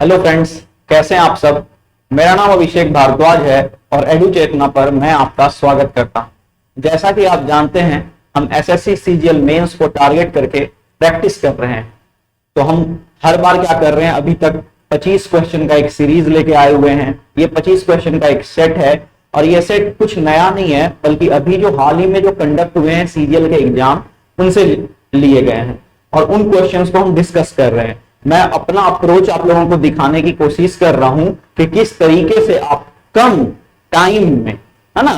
Hello friends, कैसे हैं आप सब। मेरा नाम अभिषेक भारद्वाज है और एडू चेतना पर मैं आपका स्वागत करता हूं। जैसा कि आप जानते हैं, हम एसएससी सीजीएल मेंस को टारगेट करके प्रैक्टिस कर रहे हैं। तो हम हर बार क्या कर रहे हैं, अभी तक 25 क्वेश्चन का एक सीरीज लेके आए हुए हैं। ये 25 क्वेश्चन का एक सेट है और ये सेट कुछ नया नहीं है, बल्कि अभी जो हाल ही में जो कंडक्ट हुए हैं सीजीएल के एग्जाम, उनसे लिए गए हैं और उन क्वेश्चंस को हम डिस्कस कर रहे हैं। मैं अपना अप्रोच आप लोगों को दिखाने की कोशिश कर रहा हूं कि किस तरीके से आप कम टाइम में, है ना,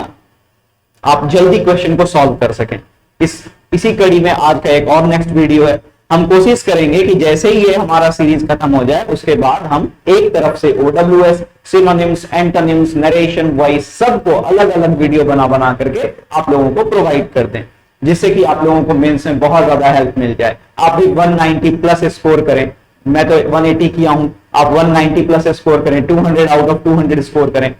आप जल्दी क्वेश्चन को सॉल्व कर सकें। इसी कड़ी में आज का एक और नेक्स्ट वीडियो है। हम कोशिश करेंगे कि जैसे ही ये हमारा सीरीज खत्म हो जाए, उसके बाद हम एक तरफ से OWS, synonyms, antonyms, narration, voice, सबको अलग अलग वीडियो बना करके आप लोगों को प्रोवाइड कर दें, जिससे कि आप लोगों को मेंस में बहुत ज्यादा हेल्प मिल जाए। आप भी 190 प्लस स्कोर करें। मैं तो 180 किया हूं, आप 190 प्लस स्कोर करें, 200 आउट ऑफ 200 स्कोर करें।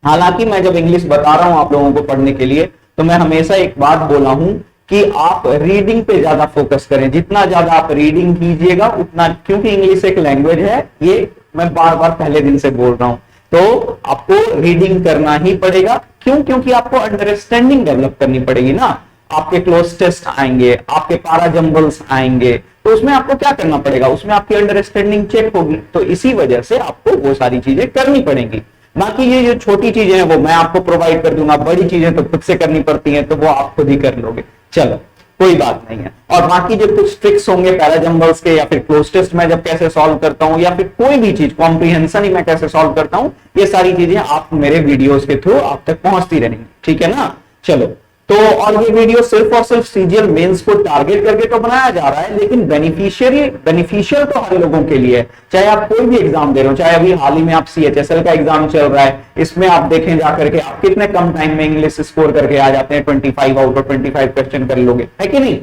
हालांकि मैं जब इंग्लिश बता रहा हूं आप लोगों को पढ़ने के लिए, तो मैं हमेशा एक बात बोला हूं कि आप रीडिंग पे ज्यादा फोकस करें। जितना ज्यादा आप रीडिंग कीजिएगा उतना, क्योंकि इंग्लिश एक लैंग्वेज है, ये मैं बार बार पहले दिन से बोल रहा हूं, तो आपको रीडिंग करना ही पड़ेगा। क्यों? क्योंकि आपको अंडरस्टैंडिंग डेवलप करनी पड़ेगी ना। आपके क्लोज टेस्ट आएंगे, आपके पारा जंबल्स आएंगे, तो उसमें आपको क्या करना पड़ेगा, उसमें आपकी अंडरस्टैंडिंग चेक होगी। तो इसी वजह से आपको वो सारी चीजें करनी पड़ेंगी। बाकी ये जो छोटी चीजें हैं वो मैं आपको प्रोवाइड कर दूंगा, बड़ी चीजें तो खुद से करनी पड़ती हैं, तो वो आप खुद ही कर लोगे। चलो, कोई बात नहीं है। और बाकी जो कुछ ट्रिक्स होंगे पैरा जंबल्स के, या फिर क्लोज टेस्ट में जब कैसे सॉल्व करता हूं, या फिर कोई भी चीज कॉम्प्रिहेंशन ही मैं कैसे सॉल्व करता हूं, ये सारी चीजें आप मेरे वीडियोस के थ्रू आप तक पहुंचती रहेंगी। ठीक है ना। चलो, तो और ये वीडियो सिर्फ और सिर्फ सीजीएल मेंस को टारगेट करके तो बनाया जा रहा है, लेकिन बेनिफिशियल तो हर लोगों के लिए है। चाहे आप कोई भी एग्जाम दे रहे हो, चाहे अभी हाल ही में आप CHSL का एग्जाम चल रहा है, इसमें आप देखें जाकर के आप कितने कम टाइम में इंग्लिश स्कोर करके आ जाते हैं। 25 आउट ऑफ 25 क्वेश्चन कर लोगे, है कि नहीं।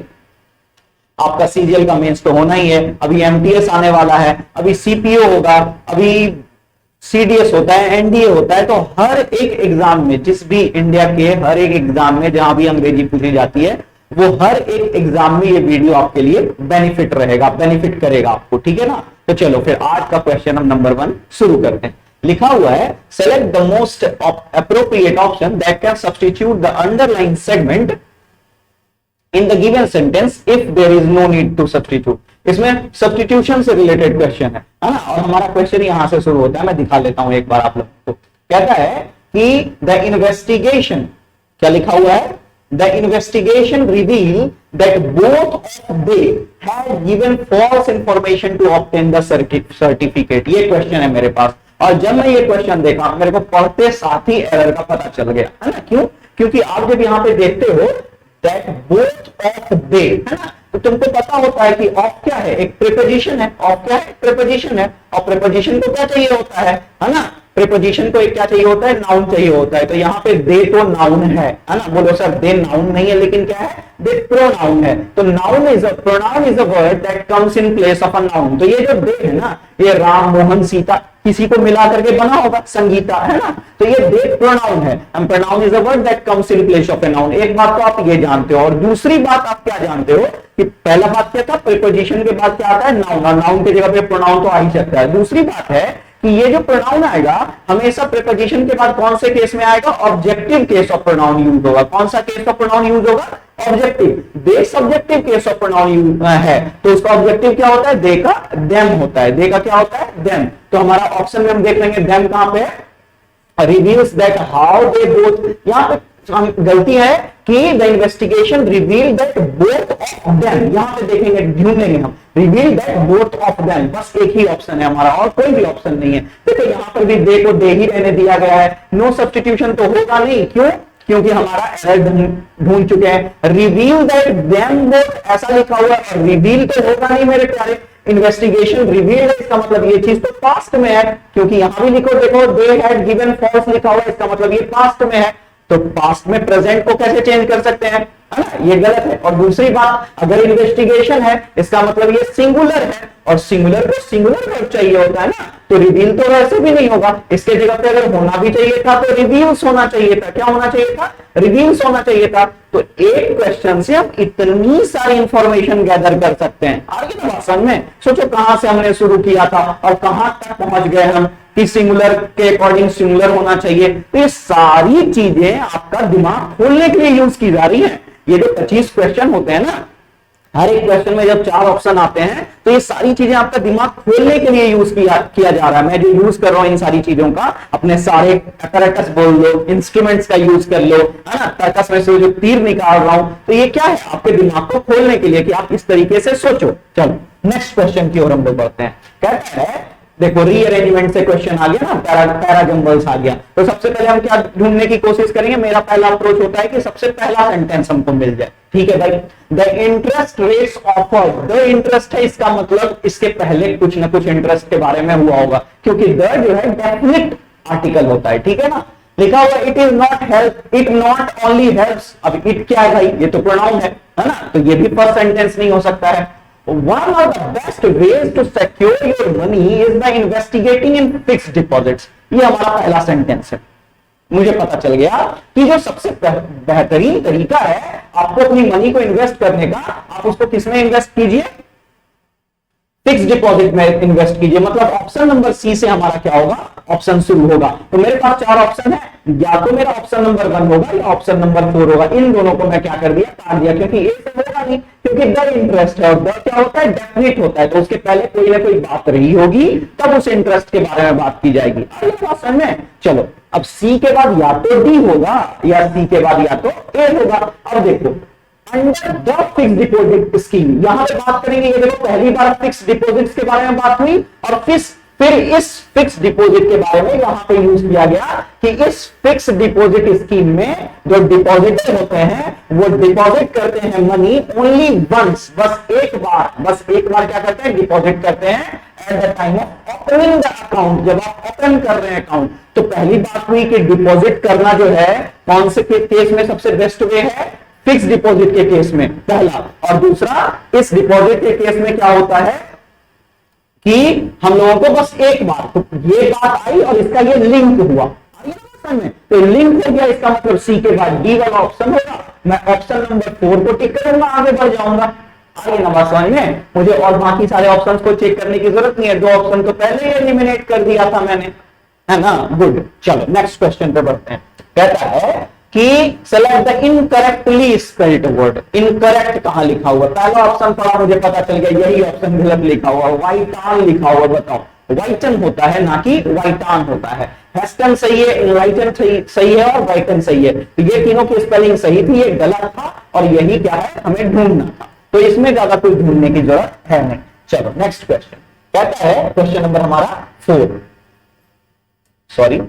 आपका सीजीएल का मेंस तो होना ही है, अभी MTS आने वाला है, अभी CPO होगा, अभी CDS होता है, NDA होता है। तो हर एक एग्जाम में, जिस भी इंडिया के हर एक एग्जाम में जहां भी अंग्रेजी पूछी जाती है, वो हर एक एग्जाम में ये वीडियो आपके लिए बेनिफिट रहेगा, बेनिफिट करेगा आपको। ठीक है ना। तो चलो फिर आज का क्वेश्चन हम नंबर 1 शुरू करते हैं। लिखा हुआ है, select the most appropriate option that can substitute the underline segment in the given sentence if there is no need to substitute। इसमें सब्स्टिट्यूशन से रिलेटेड क्वेश्चन है ना। और हमारा क्वेश्चन यहां से शुरू होता है, मैं दिखा लेता हूं एक बार आप लोगों को। कहता है कि द इन्वेस्टिगेशन, क्या लिखा हुआ है, the investigation reveal that both of they had given false information to obtain the certificate. ये क्वेश्चन है मेरे पास, और जब मैं ये क्वेश्चन देखा, मेरे को पढ़ते साथ ही एरर का पता चल गया, है ना। क्यों? क्योंकि आप जब यहां पे देखते हो that both of they, है ना, तो तुमको पता होता है कि ऑफ क्या है, एक प्रीपोजिशन है। ऑफ क्या है? प्रीपोजिशन है। और प्रीपोजिशन को क्या चाहिए होता है ना, प्रीपोजिशन को एक क्या चाहिए होता है, नाउन चाहिए होता है। तो यहाँ पे दे तो नाउन है ना। बोलो सर दे नाउन नहीं है, लेकिन क्या है, दे प्रोनाउन है। तो noun is a pronoun is a word that comes in place of a noun. तो ये जो दे है ना, ये राम, मोहन, सीता, किसी को मिला करके बना होगा, संगीता, है ना। तो ये दे प्रोनाउन है, and pronoun is a word that comes in place of a noun. एक बात तो आप ये जानते हो, और दूसरी बात आप क्या जानते हो कि पहला बात क्या था, प्रीपोजिशन के बाद क्या आता है, नाउन, और नाउन की जगह पे प्रोनाउन तो आ ही सकता है। दूसरी बात है कि ये जो प्रोनाउन आएगा हमेशा प्रीपोजिशन के बाद कौन से केस में आएगा, objective case of pronoun use होगा। कौन सा केस ऑफ प्रोनाउन यूज होगा, objective. They subjective case of pronoun है, तो उसका ऑब्जेक्टिव क्या होता है, दे का देम होता है। दे का क्या होता है, देम। तो हमारा ऑप्शन में हम देख लेंगे देम कहां पे है, reveals that how they both. यहां पे गलती है कि the investigation reveal that both of them. यहां पे देखेंगे, ढूंढ लेंगे हम, reveal that both of them. बस एक ही ऑप्शन है हमारा, और कोई भी ऑप्शन नहीं है। देखो यहां पर भी दे को दे ही रहने दिया गया है, नो सब्स्टिट्यूशन तो होगा नहीं। क्यों? क्योंकि हमारा एरर ढूंढ चुके हैं। रिवील दैट देम बोथ ऐसा लिखा हुआ है, रिवील तो होगा नहीं मेरे प्यारे। इन्वेस्टिगेशन रिवील्ड, इसका मतलब ये चीज तो पास्ट में है, क्योंकि यहां भी लिखो, देखो दे हैड गिवन फॉल्स लिखा हुआ है, इसका मतलब ये पास्ट में है। तो पास्ट में प्रेजेंट को कैसे चेंज कर सकते हैं, है ना, ये गलत है। और दूसरी बात, अगर इन्वेस्टिगेशन है इसका मतलब ये सिंगुलर है, और सिंगुलर को सिंगुलर वर्ब चाहिए होता है ना, तो रिवील तो वैसे भी नहीं होगा। इसके जगह पे अगर होना भी चाहिए था तो रिव्यूज होना चाहिए था। क्या होना चाहिए था? रिव्यूज होना चाहिए था। तो एक क्वेश्चन से हम इतनी सारी इंफॉर्मेशन गैदर कर सकते हैं। आगे तो बात समझ में, सोचो कहां से हमने शुरू किया था और कहां तक पहुंच गए हम कि सिंगुलर के अकॉर्डिंग सिंगुलर होना चाहिए। तो ये सारी चीजें आपका दिमाग खोलने के लिए यूज की जा रही है। ये जो 25 क्वेश्चन होते हैं ना, हर एक क्वेश्चन में जब 4 ऑप्शन आते हैं तो ये सारी चीजें आपका दिमाग खोलने के लिए यूज किया जा रहा है। मैं जो यूज कर रहा हूं इन सारी चीजों का, अपने सारे अपैरेटस बोल लो, इंस्ट्रूमेंट्स का यूज कर लो, है ना, तर्कस में से जो तीर निकाल रहा हूं, तो ये क्या है? आपके दिमाग को खोलने के लिए कि आप इस तरीके से सोचो। चलो नेक्स्ट क्वेश्चन की ओर हम लोग बढ़ते हैं। कहते हैं, देखो रीअरेंजमेंट से क्वेश्चन आ गया ना, पैरा जंबल्स आ गया। तो सबसे पहले हम क्या ढूंढने की कोशिश करेंगे? मेरा पहला अप्रोच होता है कि सबसे पहला सेंटेंस हमको मिल जाए। ठीक है भाई, the interest rates offered, the interest है, इसका मतलब इसके पहले कुछ ना कुछ इंटरेस्ट के बारे में हुआ होगा, क्योंकि द जो है डेफिनेट आर्टिकल होता है। ठीक है ना, लिखा हुआ it is not help, it not only helps. अब इट क्या है भाई? ये तो प्रोनाउन है ना, तो ये भी फर्स्ट सेंटेंस नहीं हो सकता है। One of the best ways to secure your money is by investigating in fixed deposits. ये हमारा पहला सेंटेंस है। मुझे पता चल गया कि जो सबसे बेहतरीन तरीका है आपको अपनी मनी को इन्वेस्ट करने का, आप उसको किसमें इन्वेस्ट कीजिए? फिक्स डिपॉजिट में इन्वेस्ट कीजिए। मतलब ऑप्शन नंबर सी से हमारा क्या होगा? ऑप्शन शुरू होगा। तो मेरे पास 4 ऑप्शन है, या तो मेरा ऑप्शन नंबर 1 होगा या ऑप्शन नंबर 4 होगा। इन दोनों को मैं क्या कर दिया? काट दिया, क्योंकि ए से होगा नहीं, क्योंकि द इंटरेस्ट है और द क्या होता है? डेफिनेट होता है। तो उसके पहले कोई ना कोई बात रही होगी, तब उस इंटरेस्ट के बारे में बात की जाएगी। ऑप्शन में चलो, अब सी के बाद या तो डी होगा या सी के बाद या तो ए होगा। अब देखो, under the fix deposit scheme, यहां पे बात करेंगे। ये देखो, पहली बार फिक्स डिपॉजिट्स के बारे में बात हुई, और फिर इस फिक्स डिपॉजिट के बारे में यहां पे यूज किया गया कि इस फिक्स डिपॉजिट स्कीम में जो डिपॉजिटर होते हैं वो डिपॉजिट करते हैं मनी ओनली वंस, बस एक बार क्या करते हैं? डिपॉजिट करते हैं at the time of opening the account, जब आप ओपन कर रहे हैं अकाउंट। तो पहली बात हुई कि डिपॉजिट करना जो है कौन से केस में सबसे बेस्ट वे है? फिक्स डिपॉजिट के केस में, पहला। और दूसरा, इस डिपॉजिट के केस में क्या होता है कि हम लोगों को बस एक बार, तो ये बात आई और इसका ये लिंक हुआ, में तो लिंक हो गया, इसका मतलब सी के बाद डी वाला ऑप्शन होगा। मैं ऑप्शन नंबर 4 को टिक करूंगा, आगे बढ़ जाऊंगा। आगे ना बात समझ में मुझे, और बाकी सारे ऑप्शंस को चेक करने की जरूरत नहीं है। 2 ऑप्शन तो पहले ही एलिमिनेट कर दिया था मैंने, है ना। गुड, चलो नेक्स्ट क्वेश्चन पे बढ़ते हैं। कहता है कि select the incorrectly spelled word. Incorrect कहां लिखा हुआ? पहला ऑप्शन पढ़ा, मुझे पता चल गया यही ऑप्शन गलत लिखा हुआ, वाइटान लिखा हुआ। बताओ, वाइटन होता है ना कि वाइटान होता है। हेस्टन सही है, इनलाइटन सही है और वाइटन सही है। तो ये तीनों की स्पेलिंग सही थी, ये गलत था, और यही क्या है? हमें ढूंढना था। तो इसमें ज्यादा कुछ ढूंढने की जरूरत है नहीं। चलो नेक्स्ट क्वेश्चन। कहता है क्वेश्चन नंबर हमारा 4, sorry,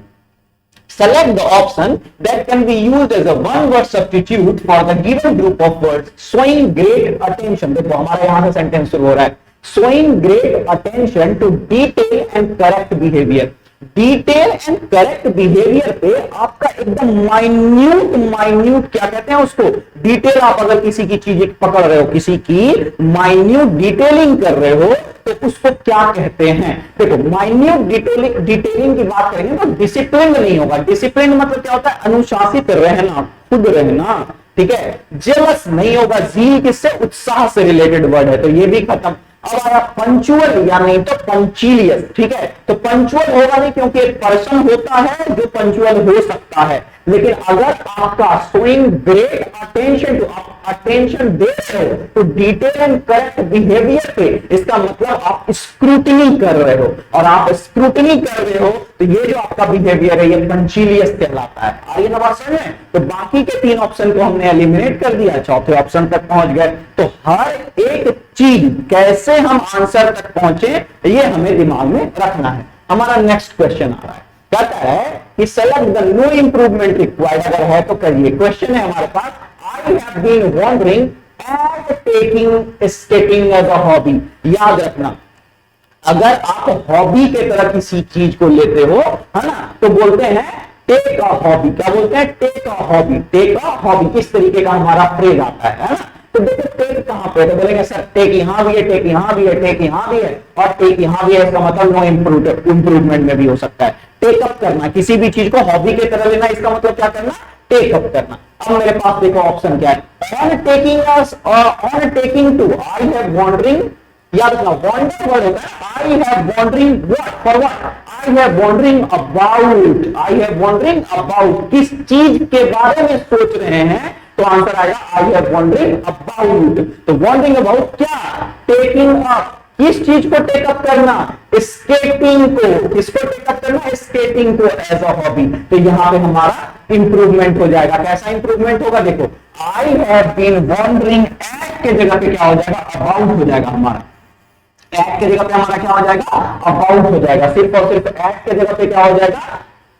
select the option that can be used as a one word substitute for the given group of words showing great attention। देखो हमारे यहां से सेंटेंस शुरू हो रहा है, showing great attention to detail and correct behavior। Detail and correct behaviour पे आपका एकदम माइन्यूट क्या कहते हैं उसको? डिटेल। आप अगर किसी की चीज पकड़ रहे हो, किसी की माइन्यूट डिटेलिंग कर रहे हो, तो उसको क्या कहते हैं? देखो, माइन्यूट डिटेलिंग की बात करेंगे तो डिसिप्लिन नहीं होगा। डिसिप्लिन मतलब क्या होता है? अनुशासित रहना, खुद रहना। ठीक है, जेलस नहीं होगा। जील किससे? उत्साह से रिलेटेड वर्ड है, तो ये भी खत्म। अब आया पंचुअल या नहीं तो पंचीलियस। ठीक है, तो पंचुअल होगा नहीं, क्योंकि एक पर्सन होता है जो पंचुअल हो सकता है। लेकिन अगर आपका शोइंग ग्रेट अटेंशन, आप अटेंशन दे रहे हो तो डिटेल एंड करेक्ट बिहेवियर पे, इसका मतलब आप स्क्रूटनी कर रहे हो, और आप स्क्रूटनी कर रहे हो तो ये जो आपका बिहेवियर है ये पंचीलियस कहलाता है। आइए ना बात समझ में। तो बाकी के 3 ऑप्शन को हमने एलिमिनेट कर दिया, चौथे ऑप्शन तक पहुंच गए। तो हर एक चीज कैसे हम आंसर तक पहुंचे ये हमें दिमाग में रखना है। हमारा नेक्स्ट क्वेश्चन आ रहा है, कहता है कि select the no improvement required. अगर है तो करिए। क्वेश्चन है हमारे पास, I have been wondering at taking skating as a hobby. याद रखना, अगर आप हॉबी के तरह किसी चीज को लेते हो, है ना, तो बोलते हैं टेक अ हॉबी, क्या बोलते हैं? Take a hobby, take a hobby, इस तरीके का हमारा फ्रेज आता है ना। तो देखो टेक कहां पे, तो बोलेंगे सर टेक यहां भी है, टेक यहां भी है, टेक यहां भी है और टेक यहां भी है, इसका मतलब नो इंप्रूवमेंट में भी हो सकता है। टेकअप करना, किसी भी चीज को हॉबी की तरह लेना, इसका मतलब क्या करना? टेकअप करना। अब मेरे पास देखो ऑप्शन क्या है, on taking to, I have wondering, याद रखना वॉन्डर वर्ड होता है, I have wondering what for what, I have wondering about, I have wondering about, किस चीज के बारे में सोच रहे हैं, तो आंसर आएगा आई हैव वॉन्डरिंग अबाउट। तो वॉन्डरिंग अबाउट क्या? टेकिंग अप, किस चीज को टेकअप करना? स्केटिंग को, किसको टेकअप करना? स्केटिंग को एज अ हॉबी। तो यहां पे हमारा इंप्रूवमेंट हो जाएगा। कैसा इंप्रूवमेंट होगा? देखो I have been wondering, at के जगह पे क्या हो जाएगा? अबाउट हो जाएगा हमारा, एट के जगह पे हमारा क्या हो जाएगा? अबाउट हो जाएगा। सिर्फ और सिर्फ एट के जगह पे क्या हो जाएगा?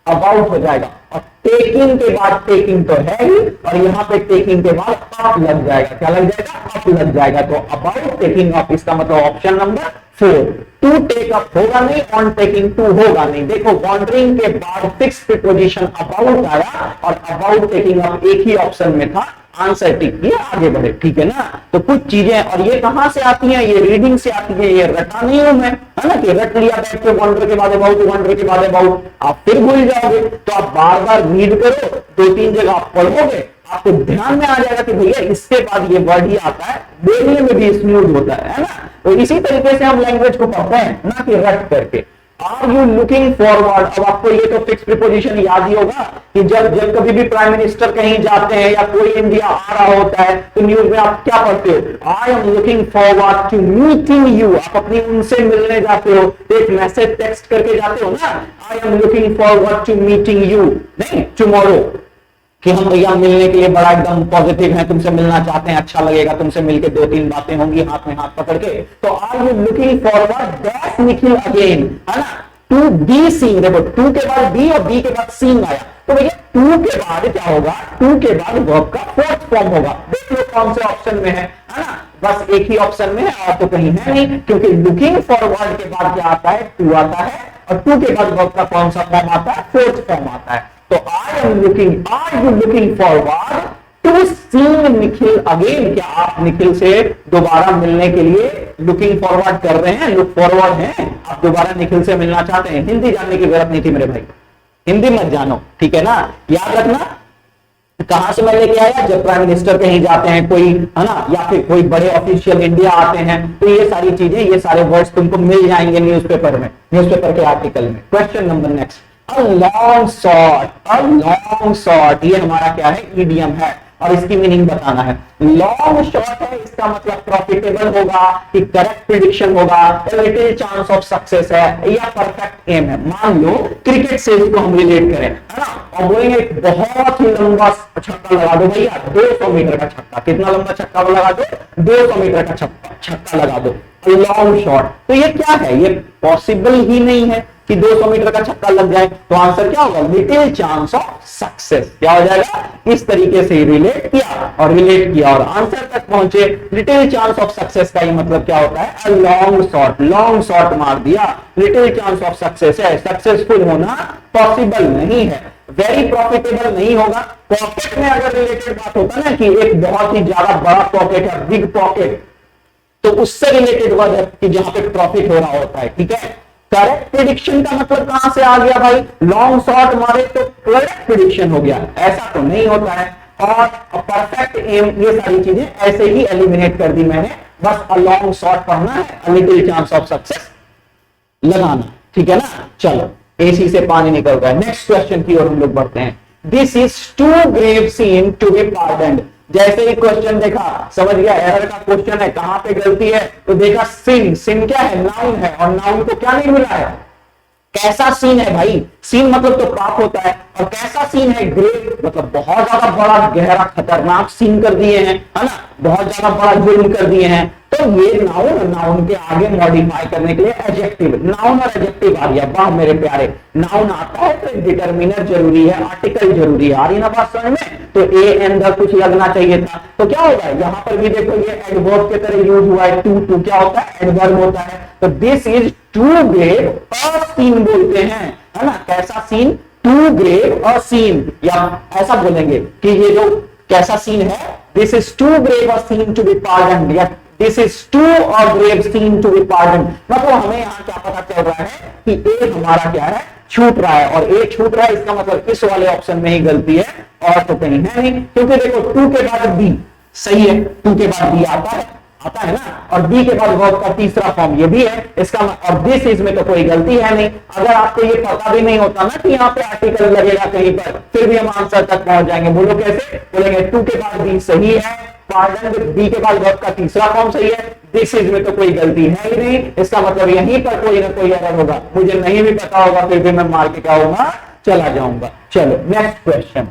अबाउट हो जाएगा। और टेकिंग के बाद टेकिंग तो है ही, और यहां पे टेकिंग के बाद अप लग जाएगा। क्या लग जाएगा? अप लग जाएगा। तो अबाउट टेकिंग अप, इसका मतलब option number 4। To take up होगा नहीं, ऑन टेकिंग टू होगा नहीं। देखो वॉन्डरिंग के बाद फिक्स प्रीपोजिशन अबाउट आया और अबाउट टेकिंग अप एक ही ऑप्शन में था, आंसर टिक किया, आगे बढ़े। ठीक है ना। तो कुछ चीजें, और ये कहां से आती हैं? ये रीडिंग से आती है, ये रटा नहीं हूं मैं, है ना, कि रट लिया बैठ के वॉन्डर के बाद अबाउट, वॉन्डर के बाद अबाउट, आप फिर भूल जाओगे। तो आप बार बार रीड करो, 2-3 जगह आप पढ़ोगे, आपको ध्यान में आ जाएगा कि भैया इसके बाद ये वर्ड ही आता है, बोलने में भी स्मूथ होता है ना। तो इसी तरीके से हम लैंग्वेज को पढ़ते हैं, ना कि रट करके। आर यू लुकिंग फॉरवर्ड, अब आपको ये तो फिक्स प्रीपोजिशन याद ही होगा कि जब कभी भी प्राइम मिनिस्टर कहीं जाते हैं या कोई इंडिया आ रहा होता है तो न्यूज में आप क्या पढ़ते हो? I am looking forward to meeting you, आप अपनी उनसे मिलने जाते हो तो एक मैसेज टेक्स्ट करके जाते हो ना, I am looking forward to meeting you, नहीं टुमारो, कि हम भैया मिलने के लिए बड़ा एकदम पॉजिटिव हैं, तुमसे मिलना चाहते हैं, अच्छा लगेगा तुमसे मिलके, 2-3 बातें होंगी हाथ में हाथ पकड़ के। तो are you looking forward that Nikhil again, है ना, टू बी सीन। देखो टू के बाद बी और बी के बाद सीन आया, तो भैया टू के बाद क्या होगा? टू के बाद वर्ब का फोर्थ फॉर्म होगा। देख लो कौन से ऑप्शन में है ना, बस एक ही ऑप्शन में है और तो कहीं है नहीं, क्योंकि लुकिंग फॉरवर्ड के बाद क्या आता है? टू आता है, और टू के बाद वर्ब का कौन सा फॉर्म आता है? फोर्थ फॉर्म आता है। तो I am looking, are you looking forward to seeing Nikhil again, क्या आप निखिल से दोबारा मिलने के लिए लुकिंग फॉरवर्ड कर रहे हैं? लुक फॉरवर्ड हैं, आप दोबारा निखिल से मिलना चाहते हैं? हिंदी जानने की जरूरत नहीं थी मेरे भाई, हिंदी मत जानो, ठीक है ना। याद रखना कहां से मैं लेके आया? जब प्राइम मिनिस्टर कहीं जाते हैं कोई, है ना, या फिर कोई बड़े ऑफिशियल इंडिया आते हैं, तो ये सारी चीजें, ये सारे वर्ड्स तुमको मिल जाएंगे न्यूज़पेपर में, न्यूज़पेपर के आर्टिकल में। Question number next, a long short, a long short, ये हमारा क्या है? ईडियम है, और इसकी मीनिंग बताना है। लॉन्ग शॉर्ट है, इसका मतलब प्रॉफिटेबल होगा, कि करेक्ट प्रिडिक्शन होगा, लिटिल चांस ऑफ सक्सेस है, या परफेक्ट एम है। मान लो क्रिकेट से इसको हम रिलेट करें, है ना, और बोलेंगे बहुत ही लंबा छक्का लगा दो भैया, 200 मीटर का छक्का। कितना लंबा छक्का लगा दो? 200 मीटर का छक्का लगा दो, लॉन्ग शॉट। तो ये क्या है? ये पॉसिबल ही नहीं है कि 200 मीटर का छक्का लग जाए। तो आंसर क्या होगा? Little chance of success. क्या हो जाएगा? इस तरीके से रिलेट किया और रिलेट किया और आंसर तक पहुंचे। लिटिल चांस ऑफ सक्सेस का ही मतलब क्या होता है? A long shot, long shot मार दिया, लिटिल चांस ऑफ सक्सेस है, सक्सेसफुल होना पॉसिबल नहीं है, वेरी प्रॉफिटेबल नहीं होगा। पॉकेट में अगर रिलेटेड बात होता ना, कि एक बहुत ही ज्यादा बड़ा पॉकेट है, बिग पॉकेट, तो उससे रिलेटेड वर्ड है कि जहां पे प्रॉफिट हो रहा होता है, ठीक है। करेक्ट प्रिडिक्शन का मतलब कहां से आ गया भाई? लॉन्ग शॉट मारे तो करेक्ट प्रिडिक्शन हो गया, ऐसा तो नहीं होता है। और परफेक्ट एम, ये सारी चीजें ऐसे ही एलिमिनेट कर दी मैंने। बस अ लॉन्ग शॉट पढ़ना है, a little chance of success लगाना, ठीक है ना। चलो एसी से पानी निकल रहा है। नेक्स्ट क्वेश्चन की ओर हम लोग बढ़ते हैं। This is too grave scene to be pardoned. जैसे ही क्वेश्चन देखा समझ गया एरर का क्वेश्चन है, कहां पे गलती है, तो देखा सिन, सिन क्या है? नाउन है, और नाउन को क्या नहीं मिला है? कैसा सीन है भाई? सीन मतलब तो पाप होता है, और कैसा सीन है? ग्रेव मतलब बहुत ज्यादा बड़ा गहरा खतरनाक सीन कर दिए हैं, है ना, बहुत ज्यादा बड़ा जुर्म कर दिए हैं। तो ये नाउन, नाउन के आगे मॉडिफाई करने के लिए एडजेक्टिव, नाउन और एडजेक्टिव आ गया। वाह मेरे प्यारे, नाउन आता है तो डिटर्मिनर जरूरी है, आर्टिकल जरूरी है। आ रही ना बात समझ में? तो ए एंड द कुछ लगना चाहिए था। तो क्या होगा? यहां पर भी देखो ये एडवर्ब के तरह यूज हुआ है। टू, टू क्या होता है? एडवर्ब होता है। तो this is too grave, a scene बोलते हैं, है ना। कैसा scene? Too grave a scene, या ऐसा बोलेंगे कि ये जो कैसा सीन है, this is too grave a scene to be pardon, या this is too a grave scene to be pardon. मतलब हमें यहां क्या पता चल रहा है कि ए हमारा क्या है, छूट रहा है, और ए छूट रहा है, इसका मतलब इस वाले ऑप्शन में ही गलती है और तो कहीं है नहीं, क्योंकि देखो टू के बाद बी सही है, टू के बाद बी आता है ना, और बी के बाद वर्ब का तीसरा फॉर्म ये भी है, इसका और दिस इज में तो कोई गलती है नहीं। अगर आपको ये पता भी नहीं होता ना कि यहाँ पे आर्टिकल लगेगा कहीं पर, फिर भी हम आंसर तक पहुंच जाएंगे। बोलो कैसे, बोलेंगे टू के बाद बी सही है, पार्डन बी के बाद वर्ब का तीसरा फॉर्म सही है, दिस इज में तो कोई गलती है ही नहीं, इसका मतलब यहीं पर कोई ना कोई एरर होगा, मुझे नहीं भी पता होगा फिर भी मैं मार के क्या होगा, चला जाऊंगा। चलो next question,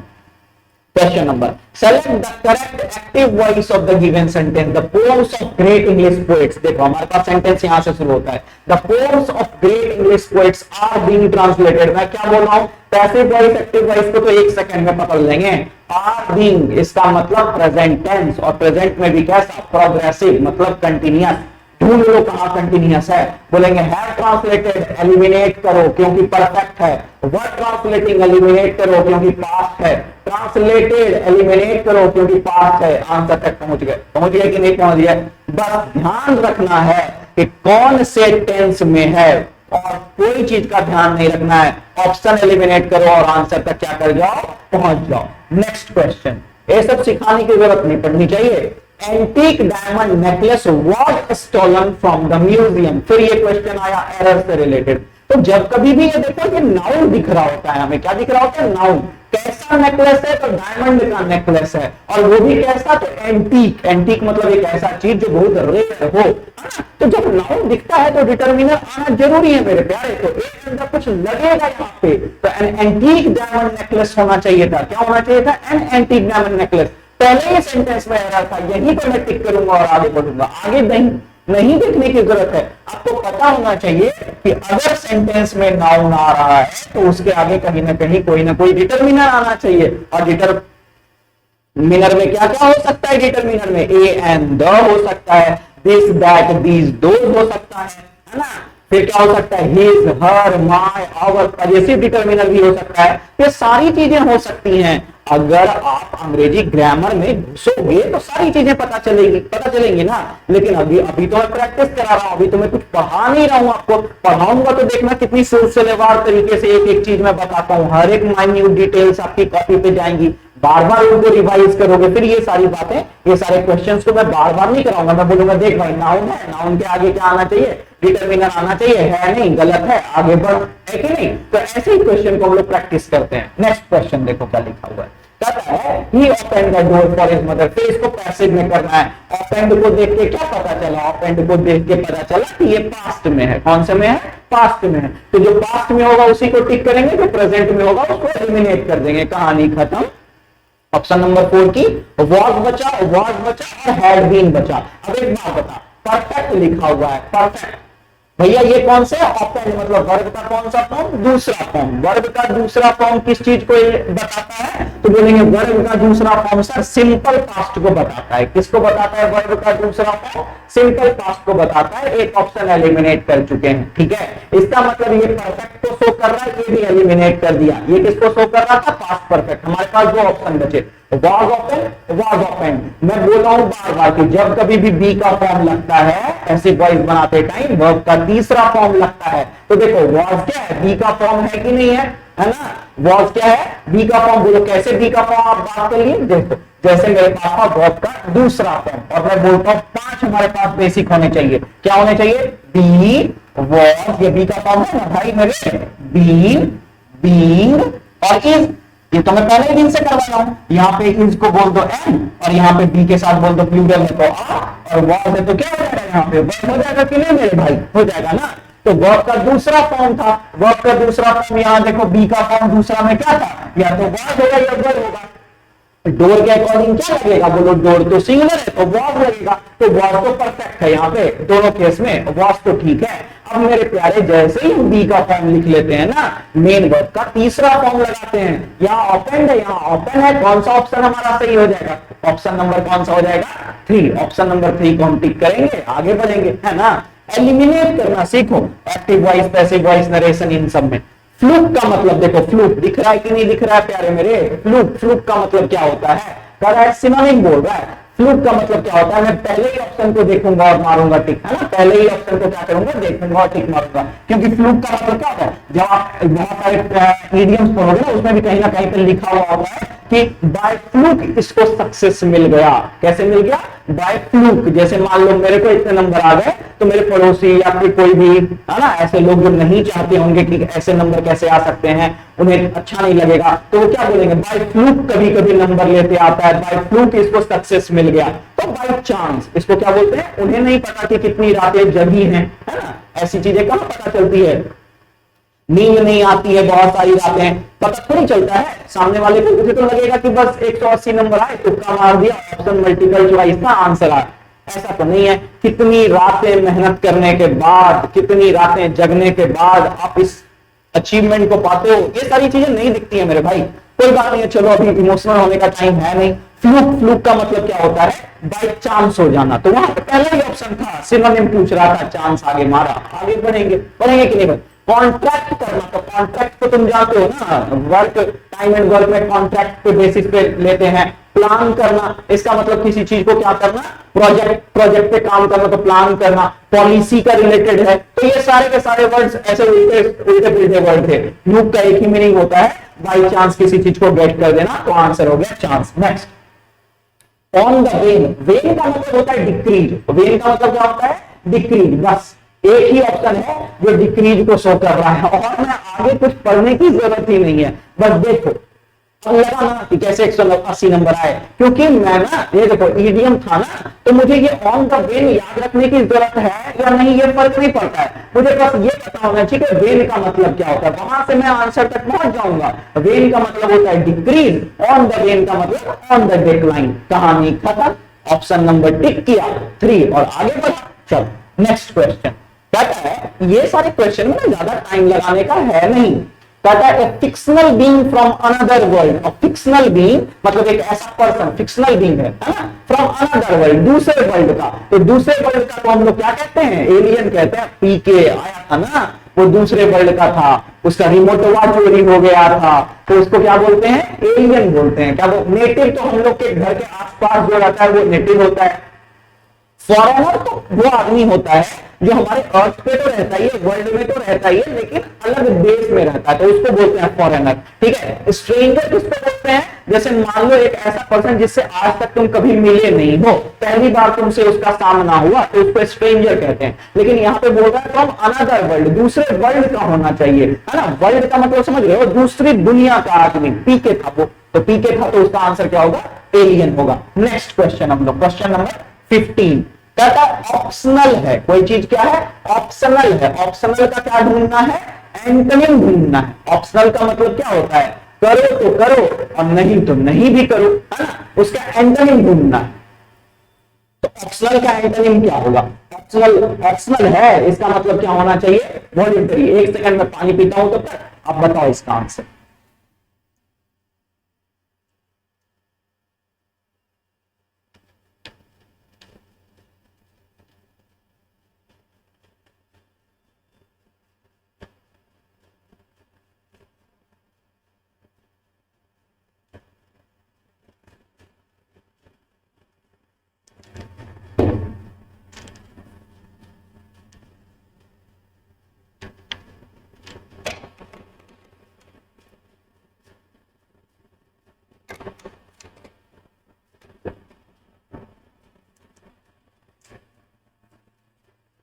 question number, select the correct active voice of the given sentence, the poems of great English poets. देखो हमारे पास सेंटेंस यहां से शुरू होता है, the poems of great English poets are being translated. मैं क्या बोल रहा हूं, पैसिव वॉइस एक्टिव वॉइस को तो एक सेकंड में पकड़ लेंगे। आर बीइंग इसका मतलब प्रेजेंट टेंस, और प्रेजेंट में भी कैसा, प्रोग्रेसिव, मतलब कंटिन्यूअस। ढूंढ लो कहां कंटिन्यूअस है, बोलेंगे हैव ट्रांसलेटेड, एलिमिनेट करो क्योंकि परफेक्ट है, वर ट्रांसलेटिंग, एलिमिनेट करो क्योंकि पास्ट है, ट्रांसलेटेड एलिमिनेट करो क्योंकि पास्ट है। आंसर तक पहुंच गए कि नहीं पहुंच गए, बस ध्यान रखना है कि कौन से टेंस में है, और कोई चीज का ध्यान नहीं रखना है, ऑप्शन एलिमिनेट करो और आंसर तक क्या कर जाओ, पहुंच जाओ। नेक्स्ट क्वेश्चन, ये सब सिखाने की जरूरत नहीं पड़नी चाहिए। Antique diamond necklace was stolen from the museum. फिर ये क्वेश्चन आया एरर से रिलेटेड। तो जब कभी भी ये देखो कि नाउन दिख रहा होता है, हमें क्या दिख रहा होता है, नाउन। कैसा नेकलेस है, तो डायमंड का नेकलेस है, और वो भी कैसा, तो एंटीक। एंटीक मतलब एक ऐसा चीज जो बहुत रेयर हो, तो जब नाउन दिखता है तो डिटर्मिनर आना जरूरी है मेरे प्यारे। तो एक अंदर कुछ लगेगा यहाँ पे, तो एन एंटीक डायमंड नेकलेस होना चाहिए था। क्या होना चाहिए था, एन एंटीक डायमंड नेकलेस। पहले ही सेंटेंस में एरर था, यही पर मैं टिक करूंगा और आगे बढ़ूंगा। आगे नहीं देखने की जरूरत है, आपको पता होना चाहिए कि अगर सेंटेंस में नाउन आ रहा है तो उसके आगे कहीं ना कहीं कोई ना कोई डिटर्मिनर आना चाहिए। और डिटर्मिनर में क्या क्या हो सकता है, डिटर्मिनर में ए एंड द हो सकता है, दिस दैट दीज दोज हो सकता है ना। फिर क्या हो सकता है, his her my our, possessive determiner भी हो सकता है। ये सारी चीजें हो सकती हैं। अगर आप अंग्रेजी ग्रामर में घुसोगे तो सारी चीजें पता चलेंगी ना। लेकिन अभी तो मैं प्रैक्टिस करा रहा हूं, अभी तो मैं कुछ पढ़ा नहीं रहा हूं, आपको पढ़ाऊंगा तो देखना कितनी सिलसिलेवार तरीके से एक एक चीज मैं बताता हूं। हर एक माइन्यूट डिटेल्स आपकी कॉपी पे जाएंगी, बार बार उनको रिवाइज करोगे, फिर ये सारी बातें, ये सारे क्वेश्चंस को मैं बार बार नहीं कराऊंगा। मैं बोलूंगा देख भाई नाउन है, नाउन के आगे क्या आना चाहिए, डिटर्मिनर आना चाहिए, है नहीं, गलत है, आगे बढ़, है कि नहीं। तो ऐसे ही क्वेश्चन को हम लोग प्रैक्टिस करते हैं। नेक्स्ट क्वेश्चन देखो क्या लिखा हुआ है, कहता है he opened the door for his mother। फिर इसको पैसिव में करना है। ओपेंड को देख के क्या पता चला, ओपेंड को देख के पता चला कि ये पास्ट में है। कौन से में है, पास्ट में है। तो जो पास्ट में होगा उसी को टिक करेंगे, जो प्रेजेंट में होगा उसको एलिमिनेट कर देंगे, कहानी खत्म। ऑप्शन नंबर 4 की वॉज बचा और हैड बीन बचा। अब एक बात बता, परफेक्ट लिखा हुआ है, परफेक्ट भैया ये कौन से, ओपेंड मतलब वर्ब का कौन सा फॉर्म, दूसरा फॉर्म। वर्ब का दूसरा फॉर्म किस चीज को बताता है, तो बोलेंगे वर्ब का दूसरा फॉर्म सर सिंपल पास्ट को बताता है। किसको बताता है, वर्ब का दूसरा फॉर्म सिंपल पास्ट को बताता है। एक ऑप्शन एलिमिनेट कर चुके हैं, ठीक है। इसका मतलब ये परफेक्ट को शो कर रहा है, ये भी एलिमिनेट कर दिया। ये किसको शो कर रहा था, पास्ट परफेक्ट। हमारे पास दो ऑप्शन बचे, was open। मैं बोल रहा हूं बार बार कि जब कभी भी बी का फॉर्म लगता है ऐसे वॉइस बनाते टाइम वर्ब का तीसरा फॉर्म लगता है। तो देखो was क्या है, बी का फॉर्म है कि नहीं है ना। was क्या है, बी का फॉर्म। बोलो कैसे बी का फॉर्म आप बात कर लिए, देखो जैसे मेरे पास था वर्ब का दूसरा फॉर्म, और मैं बोलता हूं 5 हमारे पास बेसिक होने चाहिए। क्या होने चाहिए, बी was, ये बी का फॉर्म है ना भाई मेरे, बीइंग और इज। ये तो मैं पहले ही दिन से करवाया हूं। यहाँ पे इज को बोल दो एन, और यहाँ पे बी के साथ बोल दो प्लूरल है तो आ, और वॉज है तो क्या हो जाएगा, यहाँ पे वर्ब हो जाएगा कि नहीं मेरे भाई, हो जाएगा ना। तो वर्ब का दूसरा फॉर्म था, वर्ब का दूसरा फॉर्म, यहाँ देखो बी का फॉर्म दूसरा में क्या था, या तो वॉज होगा या वर्ब होगा। डोर के अकॉर्डिंग क्या लगेगा, बोलो डोर तो सिंगुलर है तो वॉज लगेगा, तो वॉज तो परफेक्ट है यहाँ पे दोनों केस में, वॉज तो ठीक है। अब मेरे प्यारे जैसे ही हम बी का फॉर्म लिख लेते हैं ना, मेन वर्ब का तीसरा फॉर्म लगाते हैं। यहाँ ओपन है, यहाँ ओपन है, कौन सा ऑप्शन हमारा सही हो जाएगा, ऑप्शन नंबर कौन सा हो जाएगा, 3। ऑप्शन नंबर 3 को हम टिक करेंगे, आगे बढ़ेंगे, है ना। एलिमिनेट करना सीखो, active voice, passive voice, narration, इन सब में। फ्लूक का मतलब देखो, फ्लूक दिख रहा है कि नहीं दिख रहा है प्यारे मेरे? फ्लूक, फ्लूक का मतलब क्या होता है? कह रहा है सिनोनिम बोल रहा है। फ्लूक का मतलब क्या होता है? मैं पहले ही ऑप्शन को देखूंगा और मारूंगा टिक, है ना? पहले ही ऑप्शन को क्या करूंगा, देखूंगा और टिक मारूंगा। क्योंकि फ्लूक का मतलब क्या होता है? जब आप बहुत सारे इडियम्स पढ़ोगे ना, उसमें भी कहीं ना कहीं पे लिखा हुआ होता है कि बाय फ्लूक इसको सक्सेस मिल गया। कैसे मिल गया? By fluke. जैसे मान लो मेरे को इतने नंबर आ गए, तो मेरे पड़ोसी या फिर कोई भी, है ना, ऐसे लोग जो नहीं चाहते होंगे कि ऐसे नंबर कैसे आ सकते हैं, उन्हें अच्छा नहीं लगेगा, तो वो क्या बोलेंगे? बाय फ्लूक कभी कभी नंबर लेते आता है, बाय फ्लूक इसको सक्सेस मिल गया। तो बाय चांस इसको क्या बोलते हैं? उन्हें नहीं पता कि कितनी रातें जगी हैं, है ना? ऐसी चीजें कहां पता चलती है? नींद नहीं आती है बहुत सारी रातें, पता थोड़ी चलता है सामने वाले को। मुझे तो लगेगा कि बस 180 नंबर आए, तुक्का मार दिया, ऑप्शन मल्टीपल चॉइस था, आंसर आया। ऐसा तो नहीं है। कितनी रातें मेहनत करने के बाद, कितनी रातें जगने के बाद आप इस अचीवमेंट को पाते हो, ये सारी चीजें नहीं दिखती है मेरे भाई। कोई बात नहीं है, चलो अभी इमोशनल होने का टाइम है नहीं। फ्लूक, फ्लूक का मतलब क्या होता है? बाय चांस हो जाना। तो वहां पे पहला ही ऑप्शन था, सिनोनिम पूछ रहा था, चांस आगे मारा। आगे बढ़ेंगे, बढ़ेंगे कि नहीं बढ़ेंगे? कॉन्ट्रैक्ट करना, तो कॉन्ट्रैक्ट तो तुम जानते हो ना, वर्क, टाइम एंड वर्क में कॉन्ट्रैक्ट के बेसिस पे लेते हैं। प्लान करना, इसका मतलब किसी चीज को क्या करना? प्रोजेक्ट, प्रोजेक्ट पे काम करना, तो प्लान करना। पॉलिसी का रिलेटेड है। तो ये सारे के सारे वर्ड्स ऐसे उल्टे उल्टे पुल्टे वर्ड थे। फ्लूक का एक ही मीनिंग होता है, बाई चांस किसी चीज को गेट कर देना, तो आंसर हो गया chance. Next, on the when. When का मतलब होता है डिक्रीज। वेन का मतलब क्या होता है? डिक्रीज। बस एक ही ऑप्शन है जो डिक्रीज को शो कर रहा है, और मैं आगे कुछ पढ़ने की जरूरत ही नहीं है। बस देखो, अब लगा ना कि कैसे 180 नंबर आए, क्योंकि मैं ना, ये देखो ईडीएम था ना, तो मुझे ये ऑन द वेन याद रखने की जरूरत है या नहीं, ये फर्क नहीं पड़ता है। मुझे बस ये पता होना चाहिए कि वेन का मतलब क्या होता है, वहां से मैं आंसर तक पहुंच जाऊंगा। वेन का मतलब होता है डिक्रीज, ऑन द वेन का मतलब ऑन द डिक्लाइन। कहानी खत्म, ऑप्शन नंबर टिक किया 3 और आगे बढ़ा। चलो नेक्स्ट क्वेश्चन। कहता है ये सारे क्वेश्चन में ज्यादा टाइम लगाने का है नहीं। कहता है fictional being from another world. और फिक्शनल बीइंग मतलब एक ऐसा पर्सन, फिक्शनल बीइंग है ना, फ्रॉम अनदर वर्ल्ड, दूसरे वर्ल्ड का। तो दूसरे वर्ल्ड का तो हम लोग क्या कहते हैं? एलियन कहते हैं। पीके आया था ना, वो दूसरे वर्ल्ड का था, उसका रिमोटवा चोरी हो गया था, तो उसको क्या बोलते हैं? एलियन बोलते हैं। क्या वो नेटिव तो हम लोग के घर के आसपास जो रहता है वो नेटिव होता है। फॉरेनर तो वो आदमी होता है जो हमारे अर्थ पे तो रहता ही है, वर्ल्ड में तो रहता ही है, लेकिन अलग देश में रहता है, तो उसको बोलते हैं फॉरेनर। ठीक है। स्ट्रेंजर किसको बोलते हैं? जैसे मान लो एक ऐसा पर्सन जिससे आज तक तुम कभी मिले नहीं हो, पहली बार तुमसे उसका सामना हुआ, तो उसको स्ट्रेंजर कहते हैं। लेकिन यहाँ पे बोल रहा है फ्रॉम अनदर वर्ल्ड, दूसरे वर्ल्ड का होना चाहिए, है ना? वर्ल्ड का मतलब समझ रहे हो? दूसरी दुनिया का आदमी। पीके था वो, तो पीके था, तो उसका आंसर क्या होगा? एलियन होगा। नेक्स्ट क्वेश्चन हम लोग, क्वेश्चन नंबर 15। कहता ऑप्शनल है, कोई चीज क्या है? ऑप्शनल है। ऑप्शनल का क्या ढूंढना है? एंटोनिम ढूंढना है। ऑप्शनल का मतलब क्या होता है? करो तो करो और नहीं तो नहीं भी करो, है ना? उसका एंटोनिम ढूंढना है। तो ऑप्शनल का एंटोनिम क्या होगा? ऑप्शनल, ऑप्शनल है, इसका मतलब क्या होना चाहिए? वॉलंटरी। एक सेकंड में पानी पीता हूं, तब तक आप बताओ इसका आंसर।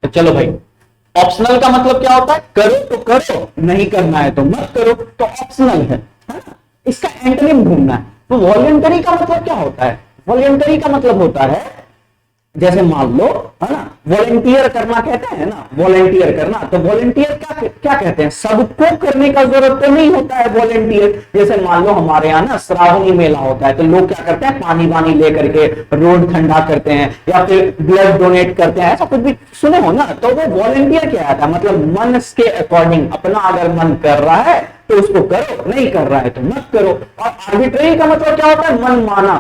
चलो भाई, ऑप्शनल का मतलब क्या होता है? करो तो करो, नहीं करना है तो मत करो, तो ऑप्शनल है ना? इसका एंटोनिम ढूंढना है। तो वॉलंटरी का मतलब क्या होता है? वॉलंटरी का मतलब होता है, जैसे मान लो, है ना, वॉलंटियर करना कहते हैं ना, वॉलंटियर करना। तो वॉलंटियर क्या क्या कहते हैं? सबको करने का जरूरत तो नहीं होता है वॉलंटियर। जैसे मान लो हमारे यहाँ ना श्रावणी मेला होता है, तो लोग क्या करते हैं? पानी वानी लेकर के रोड ठंडा करते हैं, या फिर ब्लड डोनेट करते हैं, ऐसा कुछ भी सुने हो ना, तो वो वॉलंटियर क्या आता है? मतलब मन के अकॉर्डिंग, अपना अगर मन कर रहा है तो उसको करो, नहीं कर रहा है तो मत करो। और आर्बिट्रेरी का मतलब क्या होता है? मनमाना,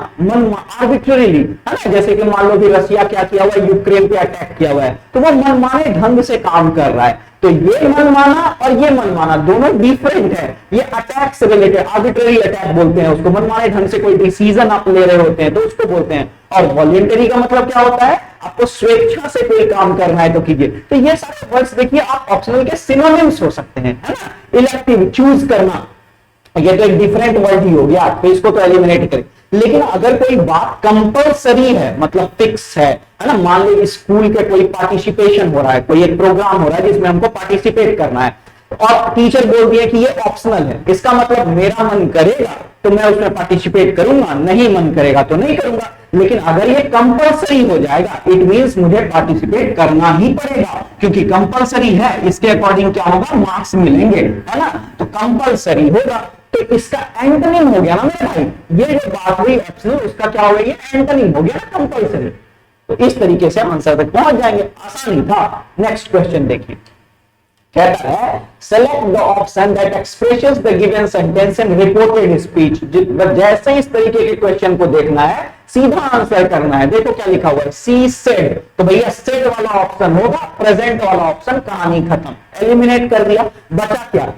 आर्बिट्रेरीली, है ना। जैसे कि मान लो कि रशिया क्या किया हुआ है, यूक्रेन पे अटैक किया हुआ है, तो वो मनमाने ढंग से काम कर रहा है। तो ये मनमाना और ये मनमाना दोनों डिफरेंट है। ये अटैक से रिलेटेड, आर्बिट्रेरी अटैक बोलते हैं उसको। मनमाने ढंग से कोई डिसीजन आप ले रहे होते हैं तो उसको बोलते हैं। और वॉलंटरी का मतलब क्या होता है? आपको स्वेच्छा से कोई काम करना है तो कीजिए। तो ये सारे वर्ड्स देखिए आप ऑप्शनल के सिनोनिम्स हो सकते हैं, है ना। इलेक्टिव, चूज करना, ये तो एक डिफरेंट वर्ड ही हो गया, तो इसको तो एलिमिनेट करें। लेकिन अगर कोई बात कंपलसरी है, मतलब फिक्स है ना। मान लीजिए स्कूल के कोई पार्टिसिपेशन हो रहा है, कोई एक प्रोग्राम हो रहा है जिसमें हमको पार्टिसिपेट करना है, और टीचर बोल दिया कि ये ऑप्शनल है। इसका मतलब मेरा मन करेगा तो मैं उसमें पार्टिसिपेट करूंगा, नहीं मन करेगा तो नहीं करूंगा। लेकिन अगर ये कंपलसरी हो जाएगा, इट मींस मुझे पार्टिसिपेट करना ही पड़ेगा, क्योंकि कंपलसरी है, इसके अकॉर्डिंग क्या होगा? मार्क्स मिलेंगे, है ना। तो कंपलसरी होगा, तो इसका एंटोनिम हो गया ना मेरे भाई। ये जो बात हुई ऑप्शनल, उसका क्या हो गया? ये एंटोनिम हो गया ना कंपलसरी। तो इस तरीके से आंसर तक पहुंच जाएंगे, आसानी था। नेक्स्ट क्वेश्चन देखिए, कहता है select the option that expresses the given sentence in reported speech. जैसे इस तरीके के क्वेश्चन को देखना है, सीधा आंसर करना है। देखो क्या लिखा हुआ है, सी सेड, तो भैया सेड वाला ऑप्शन होगा, प्रेजेंट वाला ऑप्शन, कहानी खत्म, एलिमिनेट कर दिया। बचा क्या?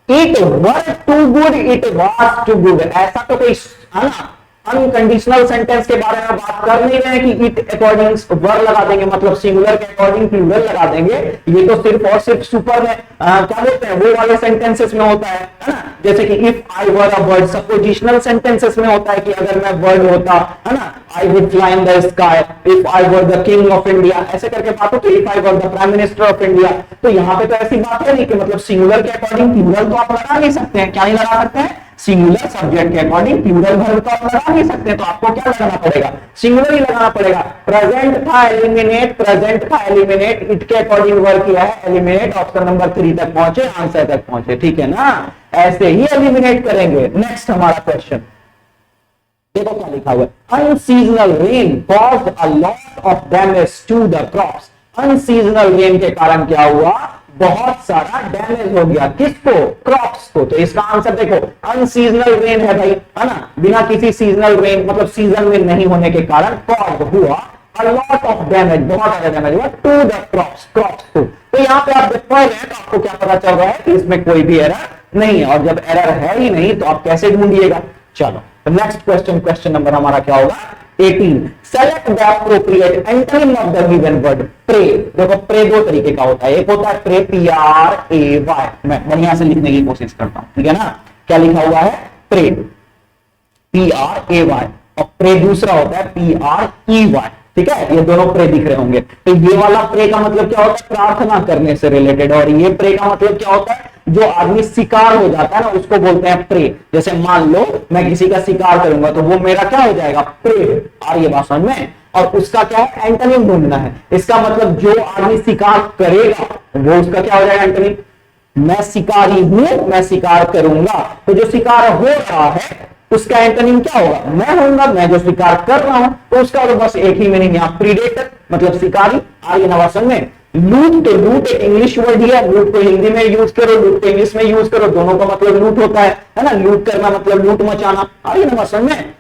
It were too good, it was too good. ऐसा तो कोई, है ना, अनकंडीशनल सेंटेंस के बारे में बात कर नहीं रहे कि इट अकॉर्डिंग वर लगा देंगे, मतलब सिंगुलर के अकॉर्डिंग प्लूरल लगा देंगे। ये तो सिर्फ और सिर्फ सुपर में क्या बोलते हैं, वो वाले सेंटेंसेस में होता है ना। जैसे कि if I were a bird, suppositional sentences में होता है कि अगर मैं बर्ड होता, है ना, I would fly in the sky, if I were the king of India, ऐसे करके बात होती है, if I were the prime minister of India. तो यहाँ पे तो ऐसी बात है नहीं कि मतलब सिंगुलर के अकॉर्डिंग प्लूरल तो आप लगा नहीं सकते हैं। क्या नहीं लगा सकते हैं? सिंगुलर सब्जेक्ट के अकॉर्डिंग प्लूरल वर्ब तो आप लगा नहीं सकते, तो आपको क्या लगाना पड़ेगा? सिंगुलर ही लगाना पड़ेगा। प्रेजेंट था एलिमिनेट, प्रेजेंट था एलिमिनेट, इट के अकॉर्डिंग वर्ब किया है एलिमिनेट। ऑप्शन नंबर 3 तक पहुंचे, आंसर तक पहुंचे, ठीक है ना। ऐसे ही एलिमिनेट करेंगे। नेक्स्ट हमारा क्वेश्चन देखो क्या लिखा हुआ है, unseasonal rain caused a lot of damage to the crops. Unseasonal rain के कारण क्या हुआ? बहुत सारा डैमेज हो गया, किसको? क्रॉप्स को। तो इसका आंसर देखो, अनसीजनल रेन है भाई, है ना, बिना किसी सीजनल रेन, मतलब सीजन में नहीं होने के कारण कॉज हुआ अ लॉट ऑफ डैमेज, बहुत ज्यादा डैमेज हुआ टू द क्रॉप्स, क्रॉप्स को। तो यहाँ पे आप देख रहे हैं, तो आपको क्या पता चल रहा है कि इसमें कोई भी एरर नहीं है, और जब एरर है ही नहीं तो आप कैसे ढूंढिएगा। चलो तो नेक्स्ट क्वेश्चन, क्वेश्चन नंबर हमारा क्या होगा? 18. Select the appropriate antonym of the given word pray. देखो प्रे दो तरीके का होता है, एक होता है प्रे PRAY, मैं बढ़िया से लिखने की कोशिश करता हूं, ठीक है ना। क्या लिखा हुआ है? प्रे PRAY, और प्रे दूसरा होता है PREY, ठीक है। ये दोनों प्रे दिख रहे होंगे। तो ये वाला प्रे का मतलब क्या होता है? प्रार्थना करने से रिलेटेड। और ये प्रे का मतलब क्या होता है? जो आदमी शिकार हो जाता है ना, उसको बोलते हैं प्रे। जैसे मान लो मैं किसी का शिकार करूंगा तो वो मेरा क्या हो जाएगा? प्रे। और ये बात समझ में, और उसका क्या है? एंटोनिम ढूंढना है। इसका मतलब जो आदमी शिकार करेगा वो उसका क्या हो जाएगा? एंटोनिम। मैं शिकारी हूं, मैं शिकार करूंगा, तो जो शिकार हो रहा है उसका एंटोनिम क्या होगा? मैं होऊंगा, मैं जो शिकार कर रहा हूं, तो उसका तो बस एक ही मीनिंग यहाँ, प्रीडेटर मतलब शिकारी। आगे नवासन में लूट, तो लूट एक इंग्लिश वर्ड ही है, लूट को हिंदी में यूज करो, लूट को इंग्लिश में यूज करो, दोनों का मतलब लूट होता है ना। लूट करना मतलब लूट मचाना। आगे नवासन में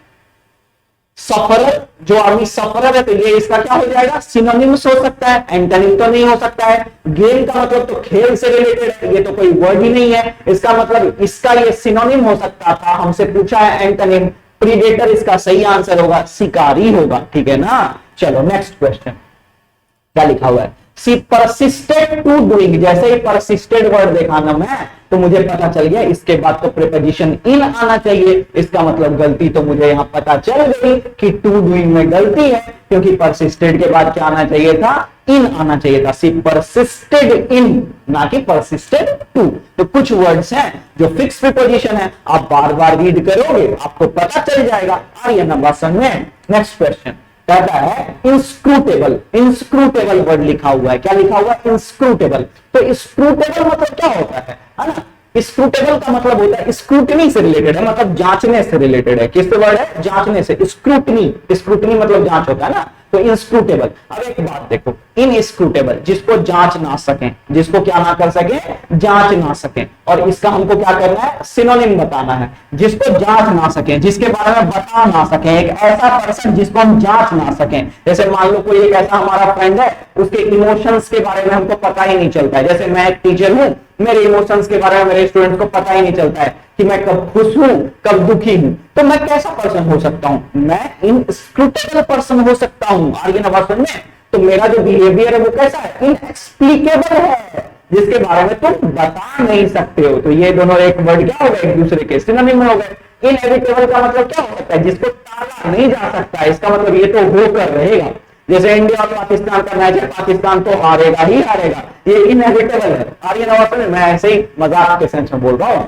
सफरर, जो आदमी सफरर है, तो ये इसका क्या हो जाएगा? सिनोनिम्स हो सकता है, एंटोनिम तो नहीं हो सकता है। गेम का मतलब तो खेल से रिलेटेड है, ये तो कोई वर्ड ही नहीं है, इसका मतलब इसका ये सिनोनिम हो सकता था। हमसे पूछा है एंटोनिम, प्रीडेटर इसका सही आंसर होगा, शिकारी होगा, ठीक है ना। चलो नेक्स्ट क्वेश्चन, क्या लिखा हुआ है? सी परसिस्टेड टू डूइंग। जैसे ही परसिस्टेड वर्ड देखा ना मैं, तो मुझे पता चल गया इसके बाद तो प्रीपोजिशन इन आना चाहिए। इसका मतलब गलती तो मुझे यहां पता चल गई कि टू डूइंग में गलती है, क्योंकि परसिस्टेड के बाद क्या आना चाहिए था? इन आना चाहिए था। सी परसिस्टेड इन, ना कि परसिस्टेड टू। तो कुछ वर्ड्स हैं जो फिक्स प्रीपोजिशन है, आप बार बार रीड करोगे आपको पता चल जाएगा। आइए ना बात समझ में। नेक्स्ट क्वेश्चन कहता है इंस्क्रूटेबल। इंस्क्रूटेबल वर्ड लिखा हुआ है, क्या लिखा हुआ है? इंस्क्रूटेबल। तो इंस्क्रूटेबल मतलब क्या होता है ना? स्क्रूटेबल का मतलब होता है स्क्रूटनी से रिलेटेड है, मतलब जांचने से रिलेटेड है। किससे वर्ड है? जांचने से। स्क्रूटनी, स्क्रूटनी मतलब जांच होता है ना। तो इंस्क्रूटेबल। अब एक बात देखो, इनस्क्रूटेबल जिसको जांच ना सकें, जिसको क्या ना कर सके, जांच ना सकें, और इसका हमको क्या करना है, सिनोनिम बताना है। जिसको जांच ना सकें, जिसके बारे में बता ना सकें, एक ऐसा पर्सन जिसको हम जांच ना सकें। जैसे मान लो कोई एक ऐसा हमारा फ्रेंड है, उसके इमोशंस के बारे में हमको पता ही नहीं चलता है। जैसे मैं एक टीचर हूं, मेरे इमोशंस के बारे में मेरे स्टूडेंट्स को पता ही नहीं चलता है कि मैं कब खुश हूं, कब दुखी हूं, तो मैं कैसा पर्सन हो सकता हूं, मैं इनस्क्रूटेबल पर्सन हो सकता हूं। आगे ना बात समझ में, तो मेरा जो बिहेवियर है वो कैसा है, इनएक्सप्लिकेबल है, जिसके बारे में तुम बता नहीं सकते हो। तो ये दोनों एक वर्ड क्या हो गए, एक दूसरे के सिनोनिम में हो गए। इनएविटेबल का मतलब क्या हो सकता है, जिसको टाला नहीं जा सकता, इसका मतलब ये तो होकर रहेगा। जैसे इंडिया और पाकिस्तान का मैच है, पाकिस्तान तो हारेगा ही हारेगा, ये इनएविटेबल है। आर्यन आवाज में मैं ऐसे ही मजाक के सेंस में बोल रहा हूं।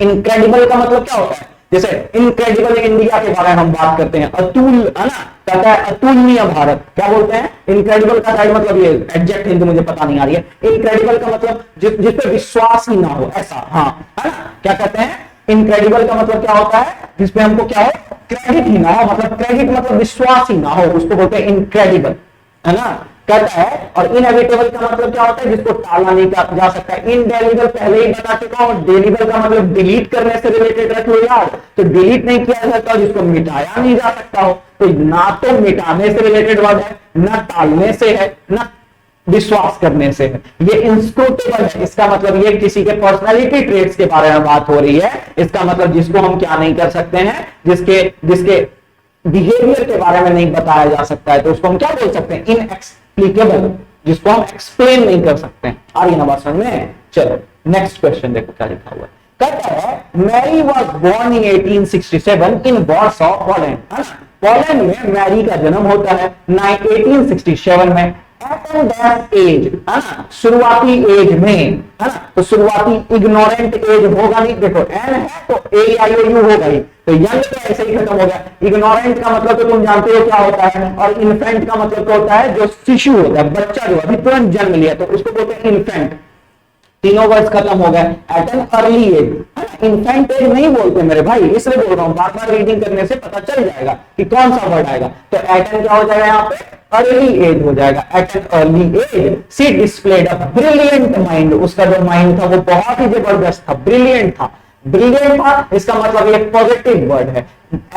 इनक्रेडिबल का मतलब क्या होता है, जैसे इनक्रेडिबल इंडिया के बारे में हम बात करते हैं, अतुल है ना, कहता है अतुलनीय भारत, क्या बोलते हैं, इनक्रेडिबल का सही मतलब ये एग्जैक्ट हिंदी मुझे पता नहीं आ रही है। इनक्रेडिबल का मतलब जिस पे विश्वास ही ना हो, ऐसा, हाँ है ना, क्या कहते हैं, इनक्रेडिबल का मतलब क्या होता है, जिसपे हमको क्या हो, क्रेडिट ही ना हो, मतलब क्रेडिट मतलब विश्वास ही ना हो, उसको बोलते हैं इनक्रेडिबल, है ना, कहता है। और इनएविटेबल का मतलब क्या होता है, जिसको टाला नहीं जा सकता। इनडेलीबल पहले ही बता चुका हूं, डेलीबल का मतलब डिलीट करने से रिलेटेड रख लो यार, तो डिलीट नहीं किया जा सकता, जिसको मिटाया नहीं जा सकता हो, तो ना तो मिटाने से रिलेटेड वर्ड है, ना टालने से है, ना विश्वास करने से है। ये इंस्क्रूटेबल है, इसका मतलब ये किसी के पर्सनालिटी ट्रेट्स के बारे में बात हो रही है। इसका मतलब जिसको हम क्या नहीं कर सकते हैं, जिसके बिहेवियर के बारे में नहीं बताया जा सकता है, तो उसको हम क्या बोल सकते हैं, इनएक्सप्लिकेबल, जिसको हम एक्सप्लेन नहीं कर सकते हैं। आगे ना बात समझ में। चलो नेक्स्ट क्वेश्चन देखो क्या लिखा हुआ है। कहता है Mary was born in 1867 in Warsaw, Poland, है ना, पोलैंड में मैरी का जन्म होता है 1867 में। एज, है ना, शुरुआती एज में, है ना, तो शुरुआती इग्नोरेंट एज होगा नहीं, देखो एन है तो AIOU होगा ही, तो यंग तो ऐसे ही खत्म हो गया। इग्नोरेंट का मतलब तो तुम जानते हो क्या होता है, और इन्फेंट का मतलब तो होता है जो शिशु होता है, बच्चा जो अभी तुरंत जन्म लिया, तो उसको बोलते हैं इन्फेंट। तीनों वर्ड्स खत्म हो गए। At an early age, infant age नहीं बोलते मेरे भाई, इसलिए बोल रहा हूं, बार बार रीडिंग करने से पता चल जाएगा कि कौन सा वर्ड आएगा। तो एट एन क्या हो जाएगा यहाँ पे, अर्ली एज हो जाएगा। At an early age she displayed a brilliant mind, उसका जो माइंड था वो बहुत ही जबरदस्त था, ब्रिलियंट था। ब्रिलियंट था इसका मतलब एक पॉजिटिव वर्ड है।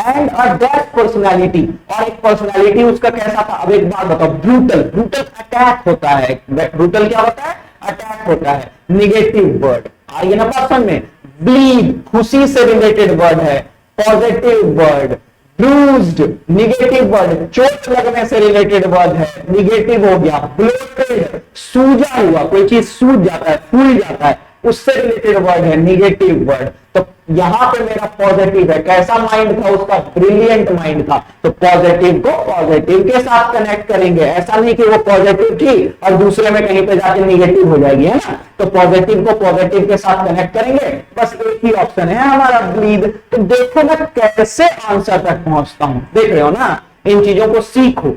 एंड अ डेथ पर्सनैलिटी, और एक पर्सनैलिटी उसका कैसा था, अब एक बात बताओ, ब्रूटल, ब्रूटल अटैक होता है, ब्रूटल क्या होता है, अटैक होता है। निगेटिव वर्ड आइए ना पर्सन में, ब्लीड खुशी से रिलेटेड वर्ड है, positive word. Bruised negative word, चोट लगने से रिलेटेड वर्ड है, निगेटिव हो गया। ब्लोटेड सूजा हुआ, कोई चीज सूज जाता है, फूल जाता है, उससे रिलेटेड वर्ड है, निगेटिव वर्ड। तो यहां पे मेरा पॉजिटिव है, कैसा माइंड था उसका, ब्रिलियंट माइंड था, तो पॉजिटिव को पॉजिटिव के साथ कनेक्ट करेंगे। ऐसा नहीं कि वो पॉजिटिव थी और दूसरे में कहीं पे जाके निगेटिव हो जाएगी, है ना, तो पॉजिटिव को पॉजिटिव के साथ कनेक्ट करेंगे। बस एक ही ऑप्शन है हमारा, ब्लीड। तो देखो मैं कैसे आंसर तक पहुंचता हूं, देख रहे हो ना, इन चीजों को सीखो,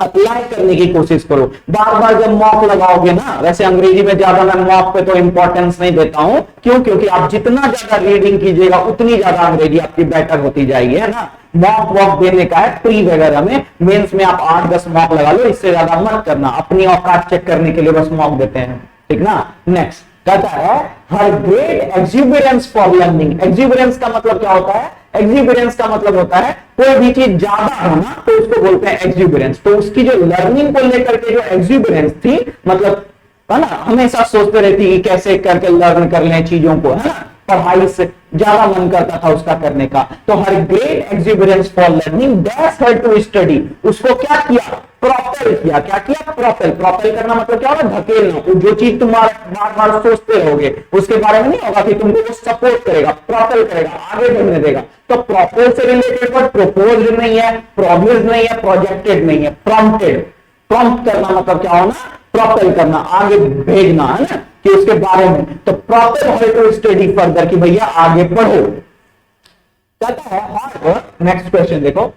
अप्लाई करने की कोशिश करो। बार बार जब मॉक लगाओगे ना, वैसे अंग्रेजी में ज्यादा मैं मॉक पे तो इंपॉर्टेंस नहीं देता हूं, क्यों, क्योंकि आप जितना ज्यादा रीडिंग कीजिएगा उतनी ज्यादा अंग्रेजी आपकी बेटर होती जाएगी, है ना। मॉक वॉक देने का है प्री वगैरह में, मेंस में आप 8-10 मॉक लगा लो, इससे ज्यादा मत करना, अपनी औकात चेक करने के लिए बस मॉक देते हैं, ठीक ना। नेक्स्ट कहता है her great exuberance for learning. Exuberance का मतलब क्या होता है, एक्सुबरेंस का मतलब होता है कोई भी चीज ज्यादा होना, तो उसको बोलते हैं एक्सुबरेंस। तो उसकी जो लर्निंग को लेकर के जो एक्सुबरेंस थी, मतलब है ना, हमेशा सोचते रहती कि कैसे करके लर्न कर लें चीजों को, है ना, पढ़ाई से ज्यादा मन करता था उसका करने का। तो her great exuberance for learning that's her to study, उसको क्या किया, प्रोपेल किया। क्या किया, प्रोपेल। प्रोपेल करना मतलब क्या होगा, धकेलना। जो चीज तुम बार बार सोचते रहोगे उसके बारे में नहीं होगा कि तुमको वो सपोर्ट करेगा, प्रोपेल करेगा, आगे बढ़ने देगा। तो प्रोपेल से रिलेटेड वर्ड प्रोपोज नहीं है, प्रोमिस नहीं है, प्रोजेक्टेड नहीं है, प्रॉम्प्टेड। प्रॉम्प्ट करना मतलब क्या होना, प्रोपेल करना, आगे भेजना, है ना, कि उसके बारे में। तो प्रोपेल है टू स्टडी फर्दर, कि भैया आगे पढ़ो। कहता है नेक्स्ट क्वेश्चन देखो,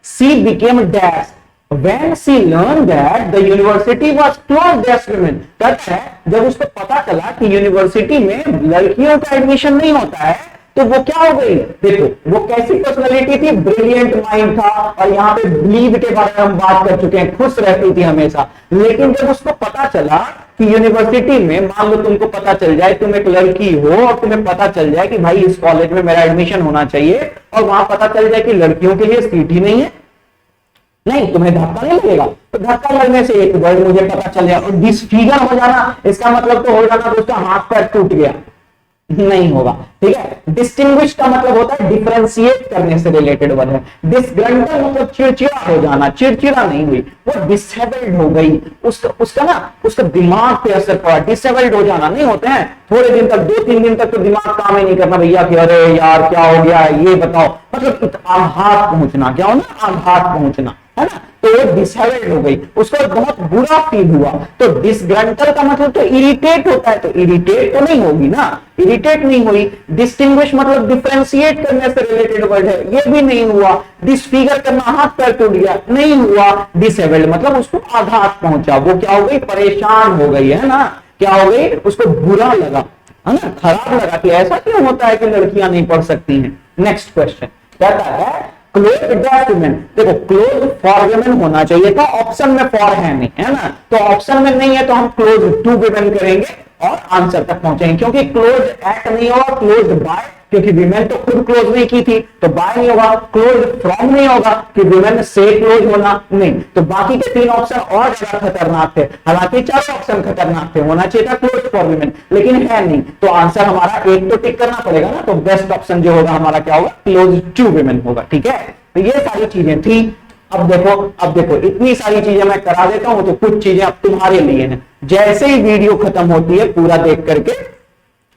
सी became dash when she learned that the university was closed dash women। कहता है जब उसको पता चला कि यूनिवर्सिटी में लड़कियों का एडमिशन नहीं होता है, तो वो क्या हो गई, देखो वो कैसी पर्सनालिटी थी, ब्रिलियंट माइंड था, और यहाँ पे बिलीव के बारे में हम बात कर चुके हैं, खुश रहती थी हमेशा। लेकिन जब उसको पता चला कि यूनिवर्सिटी में, मान लो तुमको पता चल जाए, तुम एक लड़की हो और तुम्हें पता चल जाए कि भाई इस कॉलेज में मेरा एडमिशन होना चाहिए, और वहां पता चल जाए कि लड़कियों के लिए सीट ही नहीं है, नहीं, तुम्हें धक्का नहीं लगेगा? तो धक्का लगने से एक वर्ड मुझे पता चल गया और डिसफिगर हो जाना, इसका मतलब तो हो जाना तो उसका हाथ पैर टूट गया, नहीं होगा। ठीक है, डिस्टिंग्विश का मतलब होता है डिफरेंशिएट करने से रिलेटेड वर्ड है। डिसग्रंटल मतलब चिड़चिड़ा हो जाना, चिड़चिड़ा नहीं हुई, वो डिसेबल्ड हो गई, उसका दिमाग पे असर पड़ा। डिसेबल्ड हो जाना नहीं होते हैं थोड़े दिन तक, 2-3 दिन तक तो दिमाग काम ही नहीं करना भैया कि अरे यार क्या हो गया ये बताओ, मतलब आघात पहुंचना, क्या होना, आघात पहुंचना, है ना। तो वो डिसेबल्ड हो गई, उसको बहुत बुरा फील हुआ। तो डिसग्रंटल का मतलब तो इरिटेट होता है, तो इरिटेट तो नहीं होगी ना, इरिटेट नहीं हुई। डिस्टिंग्विश मतलब डिफरेंशिएट करने से रिलेटेड वर्ड है, ये भी नहीं हुआ। डिसफिगर करना, हाथ पैर टूट गया, नहीं हुआ। डिसेबल्ड मतलब उसको आघात पहुंचा, वो क्या हो गई, परेशान हो गई, है ना, क्या हो गई, उसको बुरा लगा, है ना, खराब लगा कि ऐसा क्यों होता है कि लड़कियां नहीं पढ़ सकती हैं। नेक्स्ट क्वेश्चन कहता है क्लोज डैश वुमेन। देखो क्लोज फॉर वुमेन होना चाहिए था, ऑप्शन में फॉर है नहीं, है ना, तो ऑप्शन में नहीं है तो हम क्लोज टू वुमेन करेंगे और आंसर तक पहुंचेंगे, क्योंकि क्लोज एट नहीं होगा, क्लोज बाय, क्योंकि विमेन तो खुद क्लोज नहीं की थी तो बाय नहीं होगा। क्लोज फ्रॉम नहीं होगा कि विमेन से क्लोज होना नहीं। तो बाकी के 3 ऑप्शन और ज्यादा खतरनाक थे, हालांकि 4 ऑप्शन खतरनाक थे, होना चाहिए था क्लोज फॉर विमेन, लेकिन है नहीं, तो आंसर हमारा एक तो टिक करना पड़ेगा ना, तो बेस्ट ऑप्शन जो होगा हमारा क्या होगा, क्लोज टू विमेन होगा। ठीक है, तो ये सारी चीजें थी। अब देखो इतनी सारी चीजें मैं करा देता हूं, तो कुछ चीजें अब तुम्हारे लिए हैं। जैसे ही वीडियो खत्म होती है पूरा देख करके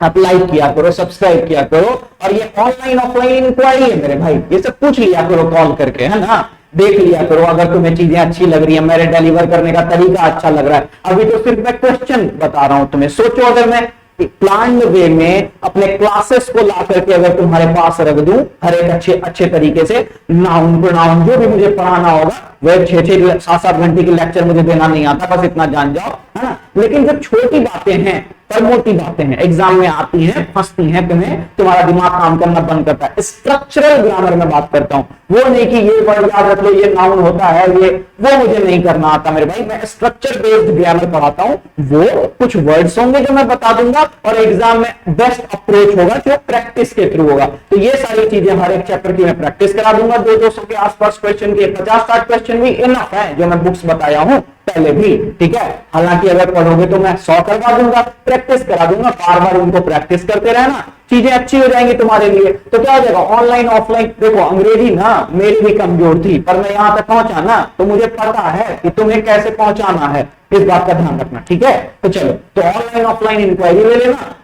आप लाइक किया करो, सब्सक्राइब किया करो, और ये ऑनलाइन ऑफलाइन इंक्वायरी है मेरे भाई, ये सब पूछ लिया करो कॉल करके, है ना, देख लिया करो अगर तुम्हें चीजें अच्छी लग रही है, मेरे डिलीवर करने का तरीका अच्छा लग रहा है। अभी तो सिर्फ मैं क्वेश्चन बता रहा हूं तुम्हें, सोचो अगर मैं प्लान वे में अपने क्लासेस को ला करके अगर तुम्हारे पास रख दूं, हर एक अच्छे तरीके से, नाउन प्रोनाउन जो भी मुझे पढ़ाना होगा, वह 6-7 घंटे की लेक्चर मुझे देना नहीं आता, बस इतना जान जाओ, है ना। लेकिन जो छोटी बातें हैं पर मोटी बातें हैं, एग्जाम में आती हैं, फंसती हैं, तुम्हारा दिमाग काम करना बंद करता है, स्ट्रक्चरल ग्रामर में बात करता हूं, वो नहीं कि ये वर्ड याद रख लो, ये नाउन होता है, ये वो मुझे नहीं करना आता मेरे भाई। मैं स्ट्रक्चर बेस्ड ग्रामर पढ़ाता हूं, वो कुछ वर्ड्स होंगे जो मैं बता दूंगा, और एग्जाम में बेस्ट अप्रोच होगा जो प्रैक्टिस के थ्रू होगा। तो ये सारी चीजें हर एक चैप्टर की मैं प्रैक्टिस करा दूंगा, 200 के आसपास क्वेश्चन के, 50-60 क्वेश्चन भी इनफ है जो मैं बुक्स बताया हूं पहले भी। ठीक है, हालांकि अगर पढ़ोगे तो मैं 100 करवा दूंगा, प्रैक्टिस करा दूंगा, बार बार उनको प्रैक्टिस करते रहना, चीजें अच्छी हो जाएंगी तुम्हारे लिए। तो क्या हो जाएगा, ऑनलाइन ऑफलाइन, देखो अंग्रेजी ना मेरी भी कमजोर थी, पर मैं यहां तक पहुंचा ना, तो मुझे पता है कि तुम्हें कैसे पहुंचाना है, इस बात का ध्यान रखना। ठीक है, तो चलो, तो ऑनलाइन ऑफलाइन इंक्वायरी ले लेना।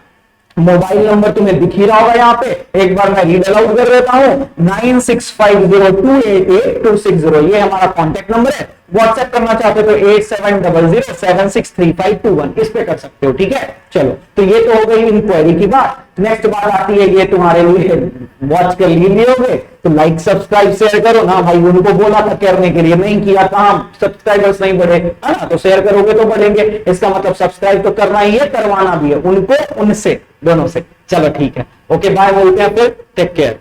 मोबाइल नंबर तुम्हें दिख ही रहा होगा यहाँ पे, एक बार मैं रीड अलाउट कर देता हूं, 9650288260, ये हमारा कॉन्टेक्ट नंबर है। व्हाट्सएप करना चाहते हो तो 8700763521, इस पे कर सकते हो। ठीक है, चलो, तो ये तो हो गई इंक्वायरी की बात। नेक्स्ट बात आती है, ये तुम्हारे लिए वॉच कर लिए होगे तो लाइक सब्सक्राइब शेयर करो ना भाई, उनको बोला था करने के लिए, नहीं किया, कहां सब्सक्राइबर्स नहीं बढ़े, है ना, तो शेयर करोगे तो बढ़ेंगे, इसका मतलब सब्सक्राइब तो करना ही है, करवाना भी है, उनको उनसे दोनों से। चलो ठीक है, ओके बाय, बोलते हैं फिर, टेक केयर।